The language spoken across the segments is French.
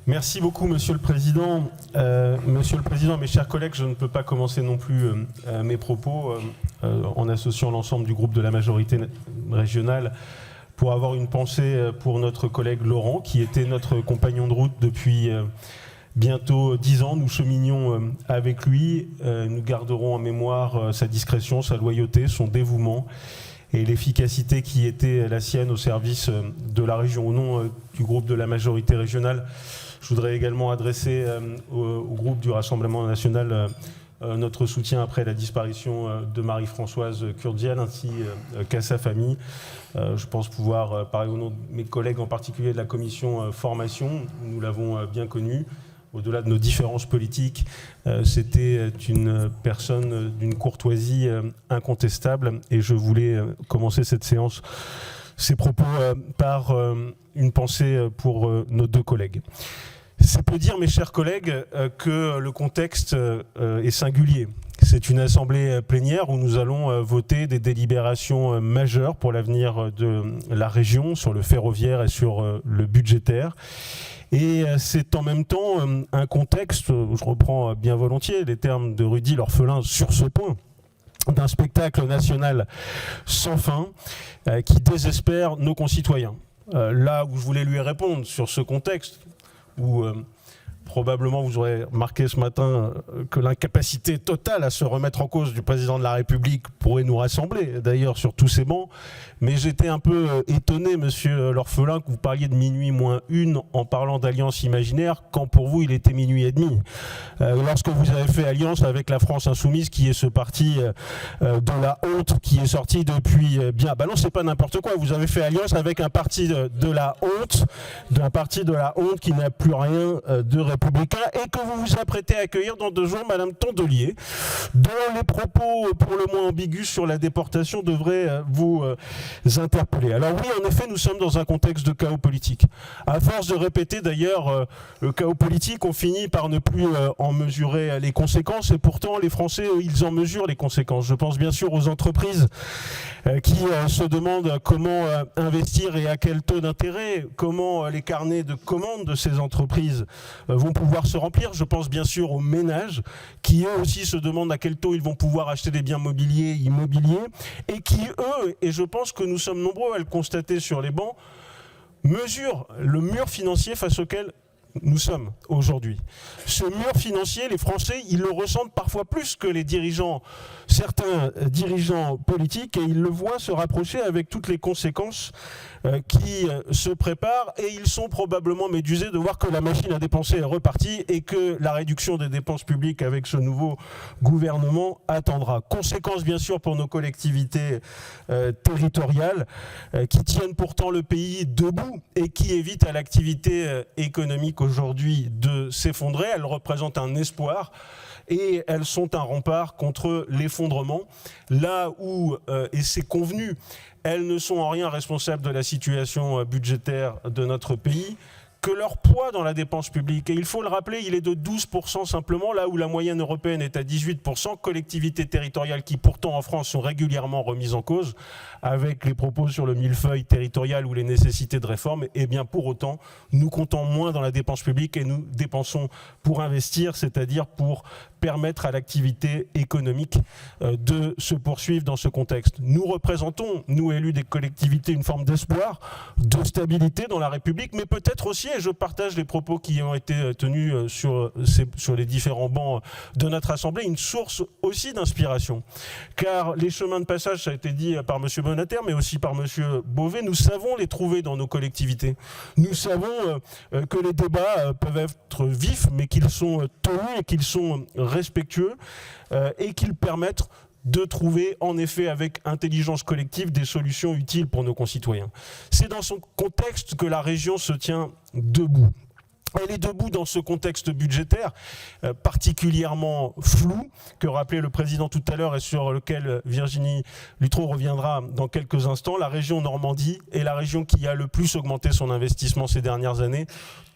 Merci beaucoup, Monsieur le Président. Monsieur le Président, mes chers collègues, je ne peux pas commencer non plus mes propos en associant l'ensemble du groupe de la majorité régionale pour avoir une pensée pour notre collègue Laurent, qui était notre compagnon de route depuis bientôt 10 ans. Nous cheminions avec lui. Nous garderons en mémoire sa discrétion, sa loyauté, son dévouement et l'efficacité qui était la sienne au service de la région. Au nom du groupe de la majorité régionale, je voudrais également adresser au groupe du Rassemblement national notre soutien après la disparition de Marie-Françoise Kurdial ainsi qu'à sa famille. Je pense pouvoir parler au nom de mes collègues, en particulier de la commission formation. Nous l'avons bien connu. Au-delà de nos différences politiques, c'était une personne d'une courtoisie incontestable. Et je voulais commencer cette séance, ces propos, par une pensée pour nos deux collègues. C'est peu dire, mes chers collègues, que le contexte est singulier. C'est une assemblée plénière où nous allons voter des délibérations majeures pour l'avenir de la région, sur le ferroviaire et sur le budgétaire. Et c'est en même temps un contexte, je reprends bien volontiers les termes de Rudy l'orphelin sur ce point, d'un spectacle national sans fin qui désespère nos concitoyens. Là où je voulais lui répondre sur ce contexte, où probablement vous aurez remarqué ce matin que l'incapacité totale à se remettre en cause du président de la République pourrait nous rassembler, d'ailleurs sur tous ces bancs. Mais j'étais un peu étonné, monsieur l'orphelin, que vous parliez de minuit moins une en parlant d'alliance imaginaire, quand pour vous il était minuit et demi. Lorsque vous avez fait alliance avec la France insoumise, qui est ce parti de la honte, qui est sorti depuis bien... Ben non, c'est pas n'importe quoi, vous avez fait alliance avec un parti de la honte, d'un parti de la honte qui n'a plus rien de républicain, et que vous vous apprêtez à accueillir dans 2 jours Madame Tondelier, dont les propos pour le moins ambigus sur la déportation devraient vous interpeller. Alors oui, en effet, nous sommes dans un contexte de chaos politique. À force de répéter d'ailleurs le chaos politique, on finit par ne plus en mesurer les conséquences, et pourtant les Français, ils en mesurent les conséquences. Je pense bien sûr aux entreprises qui se demandent comment investir et à quel taux d'intérêt, comment les carnets de commandes de ces entreprises vont pouvoir se remplir. Je pense bien sûr aux ménages qui eux aussi se demandent à quel taux ils vont pouvoir acheter des biens immobiliers, et qui eux, et je pense que nous sommes nombreux à le constater sur les bancs, mesurent le mur financier face auquel nous sommes aujourd'hui. Ce mur financier, les Français, ils le ressentent parfois plus que les dirigeants, certains dirigeants politiques, et ils le voient se rapprocher avec toutes les conséquences qui se préparent, et ils sont probablement médusés de voir que la machine à dépenser est repartie et que la réduction des dépenses publiques avec ce nouveau gouvernement attendra. Conséquences bien sûr pour nos collectivités territoriales qui tiennent pourtant le pays debout et qui évitent à l'activité économique aujourd'hui de s'effondrer. Elles représentent un espoir et elles sont un rempart contre l'effondrement. Là où, et c'est convenu, elles ne sont en rien responsables de la situation budgétaire de notre pays, que leur poids dans la dépense publique, et il faut le rappeler, il est de 12% simplement, là où la moyenne européenne est à 18%, collectivités territoriales qui pourtant en France sont régulièrement remises en cause, avec les propos sur le millefeuille territorial ou les nécessités de réforme, et bien pour autant, nous comptons moins dans la dépense publique et nous dépensons pour investir, c'est-à-dire pour permettre à l'activité économique de se poursuivre dans ce contexte. Nous représentons, nous élus des collectivités, une forme d'espoir, de stabilité dans la République, mais peut-être aussi, et je partage les propos qui ont été tenus sur les différents bancs de notre Assemblée, une source aussi d'inspiration. Car les chemins de passage, ça a été dit par M. Bonater, mais aussi par M. Beauvais, nous savons les trouver dans nos collectivités. Nous savons que les débats peuvent être vifs, mais qu'ils sont tenus et qu'ils sont respectueux et qu'ils permettent de trouver en effet avec intelligence collective des solutions utiles pour nos concitoyens. C'est dans ce contexte que la région se tient debout. Elle est debout dans ce contexte budgétaire particulièrement flou, que rappelait le président tout à l'heure et sur lequel Virginie Luttrot reviendra dans quelques instants. La région Normandie est la région qui a le plus augmenté son investissement ces dernières années,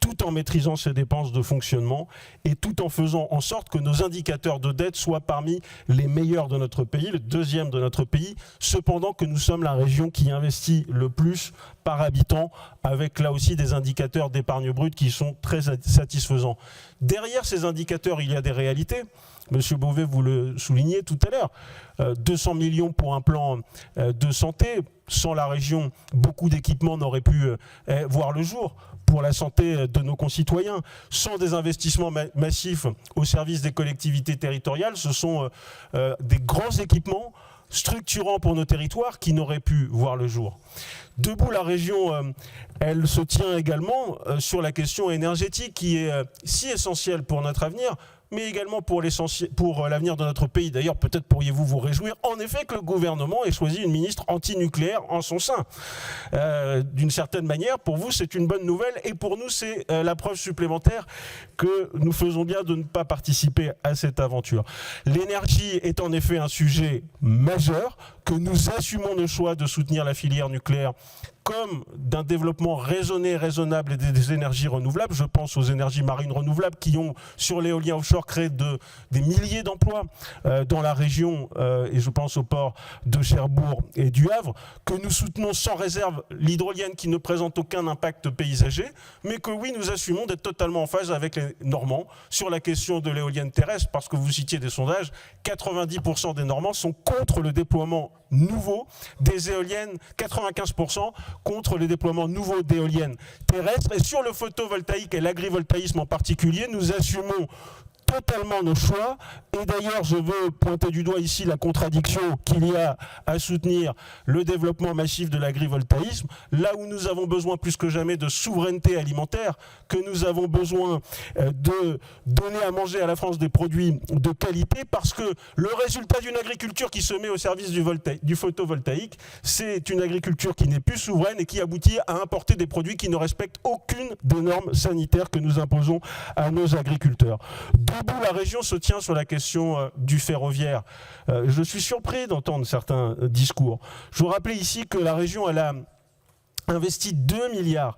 tout en maîtrisant ses dépenses de fonctionnement et tout en faisant en sorte que nos indicateurs de dette soient parmi les meilleurs de notre pays, le deuxième de notre pays, cependant que nous sommes la région qui investit le plus par habitant, avec là aussi des indicateurs d'épargne brute qui sont très satisfaisants. Derrière ces indicateurs, il y a des réalités. Monsieur Beauvais, vous le soulignez tout à l'heure, 200 millions pour un plan de santé. Sans la région, beaucoup d'équipements n'auraient pu voir le jour pour la santé de nos concitoyens. Sans des investissements massifs au service des collectivités territoriales, ce sont des grands équipements structurants pour nos territoires qui n'auraient pu voir le jour. Debout, la région, elle se tient également sur la question énergétique qui est si essentielle pour notre avenir, mais également pour l'avenir de notre pays. D'ailleurs, peut-être pourriez-vous vous réjouir, en effet, que le gouvernement ait choisi une ministre anti-nucléaire en son sein. D'une certaine manière, pour vous, c'est une bonne nouvelle, et pour nous, c'est la preuve supplémentaire que nous faisons bien de ne pas participer à cette aventure. L'énergie est en effet un sujet majeur, que nous assumons le choix de soutenir la filière nucléaire comme d'un développement raisonné, raisonnable et des énergies renouvelables. Je pense aux énergies marines renouvelables qui ont, sur l'éolien offshore, créé des milliers d'emplois dans la région, et je pense au port de Cherbourg et du Havre, que nous soutenons sans réserve l'hydrolienne qui ne présente aucun impact paysager, mais que oui, nous assumons d'être totalement en phase avec les Normands sur la question de l'éolienne terrestre, parce que vous citiez des sondages, 90% des Normands sont contre le déploiement nouveau des éoliennes, 95% contre les déploiements nouveaux d'éoliennes terrestres. Et sur le photovoltaïque et l'agrivoltaïsme en particulier, nous assumons totalement nos choix. Et d'ailleurs, je veux pointer du doigt ici la contradiction qu'il y a à soutenir le développement massif de l'agrivoltaïsme, là où nous avons besoin plus que jamais de souveraineté alimentaire, que nous avons besoin de donner à manger à la France des produits de qualité, parce que le résultat d'une agriculture qui se met au service du photovoltaïque, c'est une agriculture qui n'est plus souveraine et qui aboutit à importer des produits qui ne respectent aucune des normes sanitaires que nous imposons à nos agriculteurs. Debout, la région se tient sur la question du ferroviaire. Je suis surpris d'entendre certains discours. Je vous rappelais ici que la région, elle a investi 2 milliards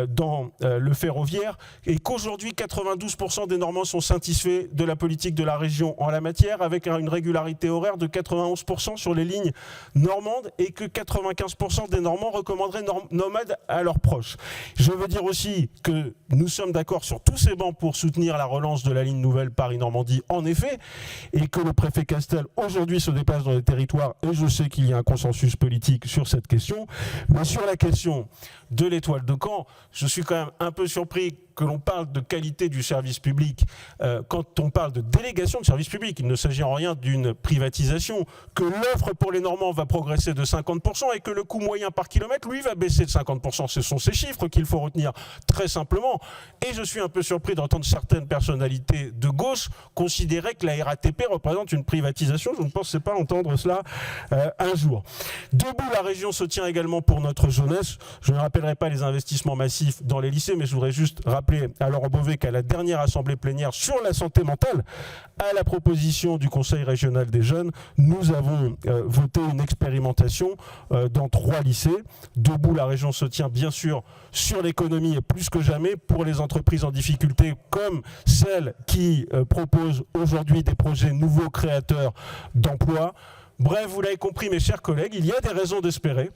dans le ferroviaire et qu'aujourd'hui 92% des Normands sont satisfaits de la politique de la région en la matière, avec une régularité horaire de 91% sur les lignes normandes, et que 95% des Normands recommanderaient nomades à leurs proches. Je veux dire aussi que nous sommes d'accord sur tous ces bancs pour soutenir la relance de la ligne nouvelle Paris-Normandie, en effet, et que le préfet Castel aujourd'hui se déplace dans les territoires, et je sais qu'il y a un consensus politique sur cette question, mais sur la question de l'étoile de Caen, je suis quand même un peu surpris que l'on parle de qualité du service public quand on parle de délégation de service public. Il ne s'agit en rien d'une privatisation, que l'offre pour les Normands va progresser de 50% et que le coût moyen par kilomètre, lui, va baisser de 50%. Ce sont ces chiffres qu'il faut retenir très simplement. Et je suis un peu surpris d'entendre certaines personnalités de gauche considérer que la RATP représente une privatisation. Je ne pensais pas entendre cela un jour. Debout, la région se tient également pour notre jeunesse. Je ne rappellerai pas les investissements massifs dans les lycées, mais je voudrais juste rappeler à Laurent Beauvais qu'à la dernière assemblée plénière sur la santé mentale, à la proposition du Conseil régional des jeunes, nous avons voté une expérimentation dans 3 lycées. Debout, la région se tient bien sûr sur l'économie et plus que jamais pour les entreprises en difficulté comme celles qui proposent aujourd'hui des projets nouveaux créateurs d'emplois. Bref, vous l'avez compris mes chers collègues, il y a des raisons d'espérer.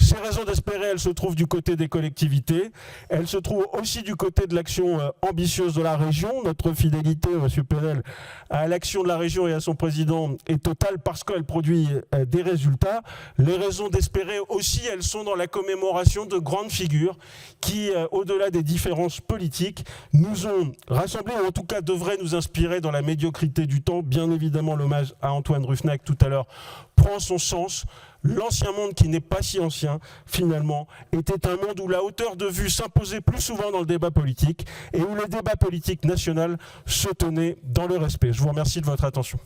Ces raisons d'espérer, elles se trouvent du côté des collectivités, elles se trouvent aussi du côté de l'action ambitieuse de la région. Notre fidélité, M. Penel, à l'action de la région et à son président est totale parce qu'elle produit des résultats. Les raisons d'espérer aussi, elles sont dans la commémoration de grandes figures qui, au-delà des différences politiques, nous ont rassemblés, ou en tout cas devraient nous inspirer dans la médiocrité du temps. Bien évidemment, l'hommage à Antoine Rufenacht tout à l'heure prend son sens. L'ancien monde, qui n'est pas si ancien, finalement, était un monde où la hauteur de vue s'imposait plus souvent dans le débat politique et où le débat politique national se tenait dans le respect. Je vous remercie de votre attention.